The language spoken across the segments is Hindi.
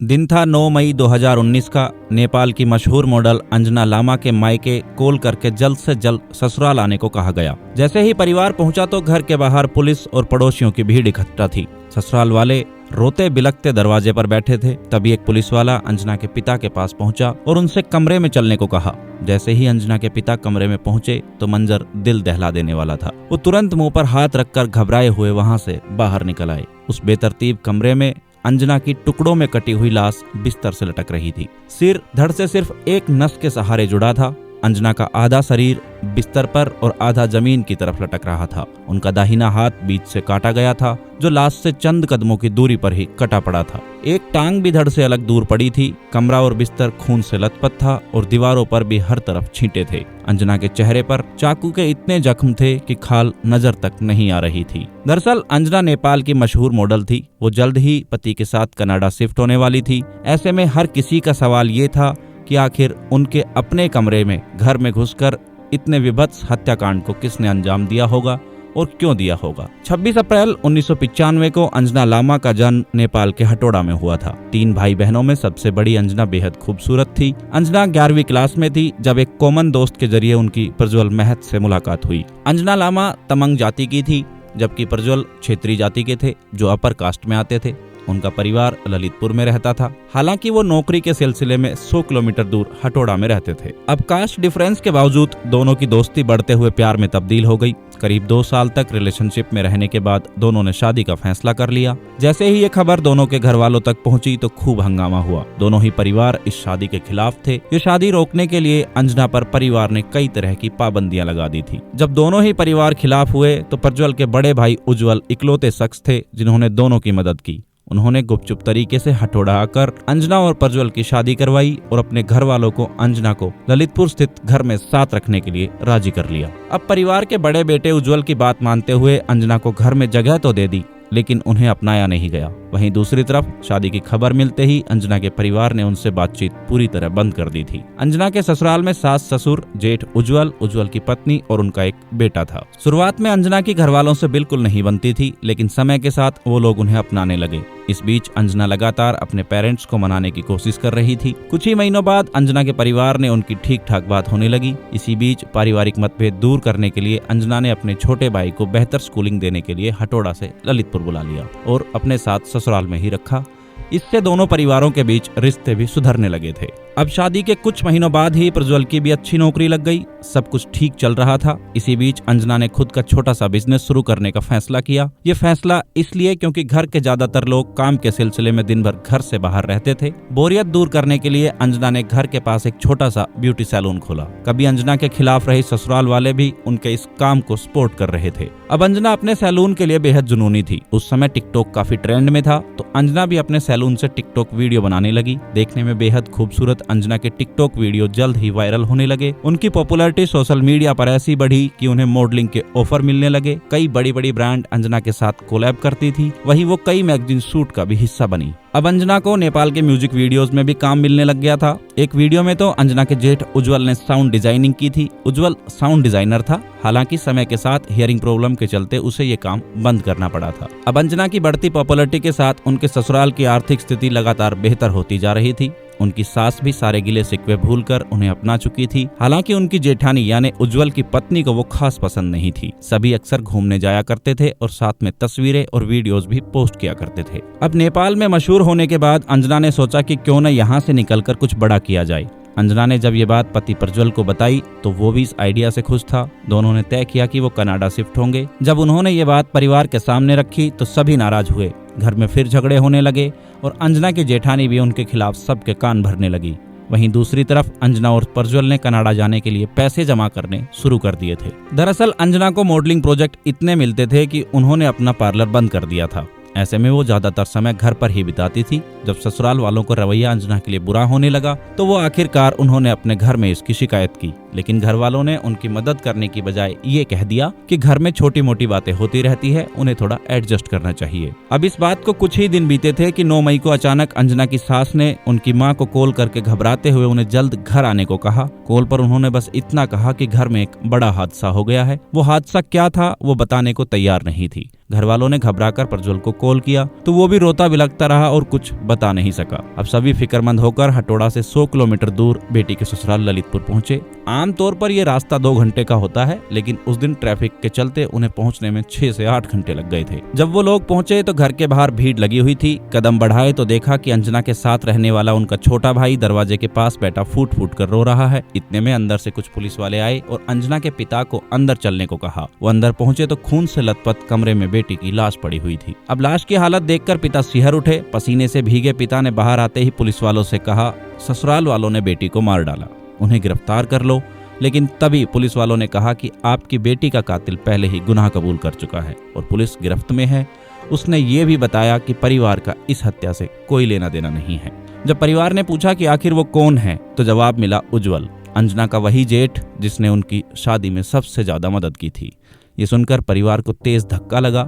दिन था 9 मई 2019 का। नेपाल की मशहूर मॉडल अंजना लामा के मायके कॉल करके जल्द से जल्द ससुराल आने को कहा गया। जैसे ही परिवार पहुंचा तो घर के बाहर पुलिस और पड़ोसियों की भीड़ इकट्ठा थी। ससुराल वाले रोते बिलखते दरवाजे पर बैठे थे। तभी एक पुलिस वाला अंजना के पिता के पास पहुंचा और उनसे कमरे में चलने को कहा। जैसे ही अंजना के पिता कमरे में पहुंचे तो मंजर दिल दहला देने वाला था। वो तुरंत मुंह पर हाथ रखकर घबराए हुए वहां से बाहर निकल आए। उस बेतरतीब कमरे में अंजना की टुकड़ों में कटी हुई लाश बिस्तर से लटक रही थी। सिर धड़ से सिर्फ एक नस के सहारे जुड़ा था। अंजना का आधा शरीर बिस्तर पर और आधा जमीन की तरफ लटक रहा था। उनका दाहिना हाथ बीच से काटा गया था, जो लाश से चंद कदमों की दूरी पर ही कटा पड़ा था। एक टांग भी धड़ से अलग दूर पड़ी थी। कमरा और बिस्तर खून से लथपथ था और दीवारों पर भी हर तरफ छींटे थे। अंजना के चेहरे पर चाकू के इतने जख्म थे कि खाल नजर तक नहीं आ रही थी। दरअसल अंजना नेपाल की मशहूर मॉडल थी। वो जल्द ही पति के साथ कनाडा शिफ्ट होने वाली थी। ऐसे में हर किसी का सवाल ये था कि आखिर उनके अपने कमरे में घर में घुसकर इतने विभत्स हत्याकांड को किसने अंजाम दिया होगा और क्यों दिया होगा। 26 अप्रैल 1995 को अंजना लामा का जन्म नेपाल के हटोड़ा में हुआ था। 3 भाई बहनों में सबसे बड़ी अंजना बेहद खूबसूरत थी। अंजना 11वीं क्लास में थी जब एक कॉमन दोस्त के जरिए उनकी प्रज्वल महत से मुलाकात हुई। अंजना लामा तमंग जाति की थी, जबकि प्रज्वल क्षेत्रीय जाति के थे जो अपर कास्ट में आते थे। उनका परिवार ललितपुर में रहता था। हालांकि वो नौकरी के सिलसिले में 100 किलोमीटर दूर हटोड़ा में रहते थे। अब कास्ट डिफरेंस के बावजूद दोनों की दोस्ती बढ़ते हुए प्यार में तब्दील हो गई। करीब 2 साल तक रिलेशनशिप में रहने के बाद दोनों ने शादी का फैसला कर लिया। जैसे ही ये खबर दोनों के घर वालों तक पहुंची तो खूब हंगामा हुआ। दोनों ही परिवार इस शादी के खिलाफ थे। ये शादी रोकने के लिए अंजना पर परिवार ने कई तरह की पाबंदियां लगा दी थी। जब दोनों ही परिवार खिलाफ हुए तो प्रज्वल के बड़े भाई उज्जवल इकलौते शख्स थे जिन्होंने दोनों की मदद की। उन्होंने गुपचुप तरीके से हटोड़ा आकर अंजना और प्रज्वल की शादी करवाई और अपने घर वालों को अंजना को ललितपुर स्थित घर में साथ रखने के लिए राजी कर लिया। अब परिवार के बड़े बेटे उज्जवल की बात मानते हुए अंजना को घर में जगह तो दे दी, लेकिन उन्हें अपनाया नहीं गया। वहीं दूसरी तरफ शादी की खबर मिलते ही अंजना के परिवार ने उनसे बातचीत पूरी तरह बंद कर दी थी। अंजना के ससुराल में सास ससुर, जेठ उज्जवल की पत्नी और उनका एक बेटा था। शुरुआत में अंजना की घरवालों से बिल्कुल नहीं बनती थी, लेकिन समय के साथ वो लोग उन्हें अपनाने लगे। इस बीच अंजना लगातार अपने पेरेंट्स को मनाने की कोशिश कर रही थी। कुछ ही महीनों बाद अंजना के परिवार ने उनकी ठीक ठाक बात होने लगी। इसी बीच पारिवारिक मतभेद दूर करने के लिए अंजना ने अपने छोटे भाई को बेहतर स्कूलिंग देने के लिए हटोड़ा से ललितपुर बुला लिया और अपने साथ ससुराल में ही रखा। इससे दोनों परिवारों के बीच रिश्ते भी सुधरने लगे थे। अब शादी के कुछ महीनों बाद ही प्रज्वल की भी अच्छी नौकरी लग गई। सब कुछ ठीक चल रहा था। इसी बीच अंजना ने खुद का छोटा सा बिजनेस शुरू करने का फैसला किया। ये फैसला इसलिए क्योंकि घर के ज्यादातर लोग काम के सिलसिले में दिन भर घर से बाहर रहते थे। बोरियत दूर करने के लिए अंजना ने घर के पास एक छोटा सा ब्यूटी सैलून खोला। कभी अंजना के खिलाफ रहे ससुराल वाले भी उनके इस काम को सपोर्ट कर रहे थे। अब अंजना अपने सैलून के लिए बेहद जुनूनी थी। उस समय टिकटॉक काफी ट्रेंड में था, तो अंजना भी अपने सैलून से टिकटॉक वीडियो बनाने लगी। देखने में बेहद खूबसूरत अंजना के टिकटॉक वीडियो जल्द ही वायरल होने लगे। उनकी पॉपुलैरिटी सोशल मीडिया पर ऐसी बढ़ी कि उन्हें मॉडलिंग के ऑफर मिलने लगे। कई बड़ी बड़ी ब्रांड अंजना के साथ कोलैब करती थी। वहीं वो कई मैगजीन शूट का भी हिस्सा बनी। अब अंजना को नेपाल के म्यूजिक वीडियोस में भी काम मिलने लग गया था। एक वीडियो में तो अंजना के जेठ उज्जवल ने साउंड डिजाइनिंग की थी। उज्जवल साउंड डिजाइनर था। हालांकि समय के साथ हियरिंग प्रॉब्लम के चलते उसे ये काम बंद करना पड़ा था। अब अंजना की बढ़ती पॉपुलैरिटी के साथ उनके ससुराल की आर्थिक स्थिति लगातार बेहतर होती जा रही थी। उनकी सास भी सारे गिले शिकवे भूलकर उन्हें अपना चुकी थी। हालांकि उनकी जेठानी यानी उज्जवल की पत्नी को वो खास पसंद नहीं थी। सभी अक्सर घूमने जाया करते थे और साथ में तस्वीरें और वीडियोस भी पोस्ट किया करते थे। अब नेपाल में मशहूर होने के बाद अंजना ने सोचा कि क्यों न यहाँ से निकलकर कुछ बड़ा किया जाए। अंजना ने जब ये बात पति प्रज्वल को बताई तो वो भी इस आइडिया से खुश था। दोनों ने तय किया कि वो कनाडा शिफ्ट होंगे। जब उन्होंने ये बात परिवार के सामने रखी तो सभी नाराज हुए। घर में फिर झगड़े होने लगे और अंजना की जेठानी भी उनके खिलाफ सबके कान भरने लगी। वहीं दूसरी तरफ अंजना और प्रज्वल ने कनाडा जाने के लिए पैसे जमा करने शुरू कर दिए थे। दरअसल अंजना को मॉडलिंग प्रोजेक्ट इतने मिलते थे कि उन्होंने अपना पार्लर बंद कर दिया था। ऐसे में वो ज्यादातर समय घर पर ही बिताती थी। जब ससुराल वालों को रवैया अंजना के लिए बुरा होने लगा तो वो आखिरकार उन्होंने अपने घर में इसकी शिकायत की। लेकिन घर वालों ने उनकी मदद करने की बजाय ये कह दिया कि घर में छोटी मोटी बातें होती रहती है, उन्हें थोड़ा एडजस्ट करना चाहिए। अब इस बात को कुछ ही दिन बीते थे कि 9 मई को अचानक अंजना की सास ने उनकी मां को कॉल करके घबराते हुए उन्हें जल्द घर आने को कहा। कॉल पर उन्होंने बस इतना कहा कि घर में एक बड़ा हादसा हो गया है। वो हादसा क्या था वो बताने को तैयार नहीं थी। घर वालों ने घबराकर प्रज्वल को कॉल किया तो वो भी रोता बिलखता रहा और कुछ बता नहीं सका। अब सभी फिक्रमंद होकर हटोड़ा से 100 किलोमीटर दूर बेटी के ससुराल ललितपुर पहुंचे। आमतौर पर ये रास्ता 2 घंटे का होता है, लेकिन उस दिन ट्रैफिक के चलते उन्हें पहुंचने में 6 से 8 घंटे लग गए थे। जब वो लोग पहुंचे तो घर के बाहर भीड़ लगी हुई थी। कदम बढ़ाए तो देखा कि अंजना के साथ रहने वाला उनका छोटा भाई दरवाजे के पास बैठा फूट फूट कर रो रहा है। इतने में अंदर से कुछ पुलिस वाले आए और अंजना के पिता को अंदर चलने को कहा। वो अंदर पहुंचे तो खून से लथपथ कमरे में बेटी की लाश पड़ी हुई थी। अब लाश की हालत देखकर पिता सिहर उठे। पसीने से भीगे पिता ने बाहर आते ही पुलिस वालों से कहा, ससुराल वालों ने बेटी को मार डाला, उन्हें गिरफ्तार कर लो। लेकिन तभी पुलिस वालों ने कहा कि आपकी बेटी का कातिल पहले ही गुनाह कबूल कर चुका है और पुलिस गिरफ्त में है। उसने ये भी बताया कि परिवार का इस हत्या से कोई लेना देना नहीं है। जब परिवार ने पूछा कि आखिर वो कौन है तो जवाब मिला, उज्जवल, अंजना का वही जेठ जिसने उनकी शादी में सबसे ज्यादा मदद की थी। ये सुनकर परिवार को तेज धक्का लगा,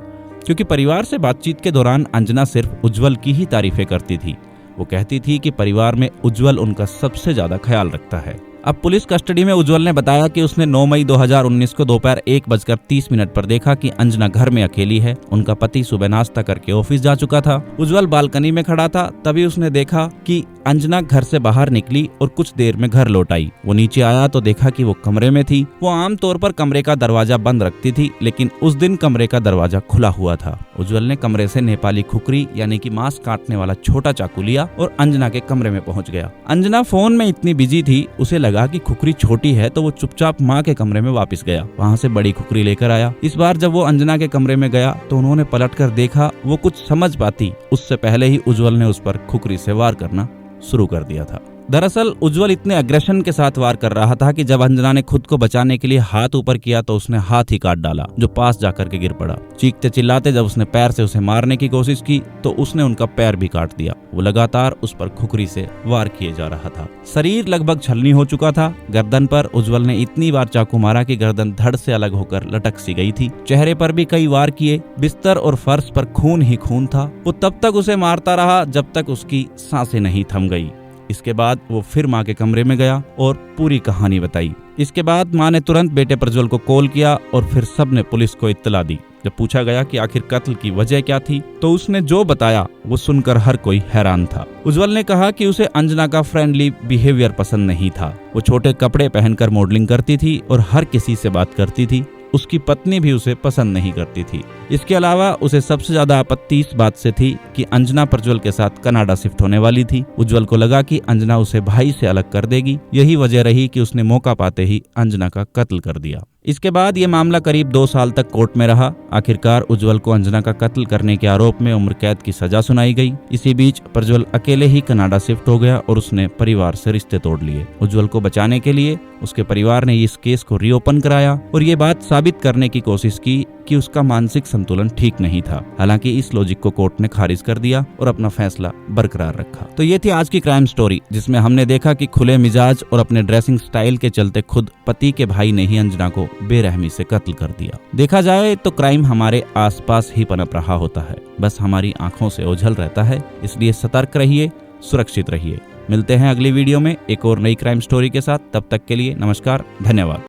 क्योंकि परिवार से बातचीत के दौरान अंजना सिर्फ उज्जवल की ही तारीफें करती थी। वो कहती थी कि परिवार में उज्जवल उनका सबसे ज्यादा ख्याल रखता है। अब पुलिस कस्टडी में उज्जवल ने बताया कि उसने 9 मई 2019 को दोपहर 1:30 पर देखा कि अंजना घर में अकेली है। उनका पति सुबह नाश्ता करके ऑफिस जा चुका था। उज्जवल बालकनी में खड़ा था। तभी उसने देखा कि अंजना घर से बाहर निकली और कुछ देर में घर लौट आई। वो नीचे आया तो देखा कि वो कमरे में थी। वो आमतौर पर कमरे का दरवाजा बंद रखती थी, लेकिन उस दिन कमरे का दरवाजा खुला हुआ था। उज्जवल ने कमरे से नेपाली खुखरी यानी कि मांस काटने वाला छोटा चाकू लिया और अंजना के कमरे में पहुंच गया। अंजना फोन में इतनी बिजी थी, उसे लगा कि खुखरी छोटी है तो वो चुपचाप माँ के कमरे में वापस गया। वहाँ से बड़ी खुखरी लेकर आया। इस बार जब वो अंजना के कमरे में गया तो उन्होंने पलटकर देखा। वो कुछ समझ पाती उससे पहले ही उज्जवल ने उस पर खुखरी से वार करना शुरू कर दिया था। दरअसल उज्जवल इतने अग्रेशन के साथ वार कर रहा था कि जब अंजना ने खुद को बचाने के लिए हाथ ऊपर किया तो उसने हाथ ही काट डाला, जो पास जाकर के गिर पड़ा। चीखते चिल्लाते जब उसने पैर से उसे मारने की कोशिश की तो उसने उनका पैर भी काट दिया। वो लगातार उस पर खुखरी से वार किए जा रहा था। शरीर लगभग छलनी हो चुका था। गर्दन पर उज्जवल ने इतनी बार चाकू मारा कि गर्दन धड़ से अलग होकर लटक सी गई थी। चेहरे पर भी कई वार किए। बिस्तर और फर्श पर खून ही खून था। वो तब तक उसे मारता रहा जब तक उसकी सांसें नहीं थम गई। इसके बाद वो फिर माँ के कमरे में गया और पूरी कहानी बताई। इसके बाद माँ ने तुरंत बेटे प्रज्वल को कॉल किया और फिर सबने पुलिस को इत्तला दी। जब पूछा गया कि आखिर कत्ल की वजह क्या थी तो उसने जो बताया वो सुनकर हर कोई हैरान था। उज्जवल ने कहा कि उसे अंजना का फ्रेंडली बिहेवियर पसंद नहीं था। वो छोटे कपड़े पहनकर मॉडलिंग करती थी और हर किसी से बात करती थी। उसकी पत्नी भी उसे पसंद नहीं करती थी। इसके अलावा उसे सबसे ज्यादा आपत्ति इस बात से थी कि अंजना प्रज्वल के साथ कनाडा शिफ्ट होने वाली थी। उज्जवल को लगा कि अंजना उसे भाई से अलग कर देगी। यही वजह रही कि उसने मौका पाते ही अंजना का कत्ल कर दिया। इसके बाद ये मामला करीब 2 साल तक कोर्ट में रहा। आखिरकार उज्जवल को अंजना का कत्ल करने के आरोप में उम्र कैद की सजा सुनाई गई। इसी बीच प्रज्वल अकेले ही कनाडा शिफ्ट हो गया और उसने परिवार से रिश्ते तोड़ लिए। उज्जवल को बचाने के लिए उसके परिवार ने इस केस को रीओपन कराया और ये बात साबित करने की कोशिश की कि उसका मानसिक संतुलन ठीक नहीं था। हालांकि इस लॉजिक को कोर्ट ने खारिज कर दिया और अपना फैसला बरकरार रखा। तो ये थी आज की क्राइम स्टोरी, जिसमें हमने देखा कि खुले मिजाज और अपने ड्रेसिंग स्टाइल के चलते खुद पति के भाई ने ही अंजना को बेरहमी से कत्ल कर दिया। देखा जाए तो क्राइम हमारे आसपास ही पनप रहा होता है, बस हमारी आंखों से ओझल रहता है। इसलिए सतर्क रहिए, सुरक्षित रहिए। मिलते हैं अगली वीडियो में एक और नई क्राइम स्टोरी के साथ। तब तक के लिए नमस्कार, धन्यवाद।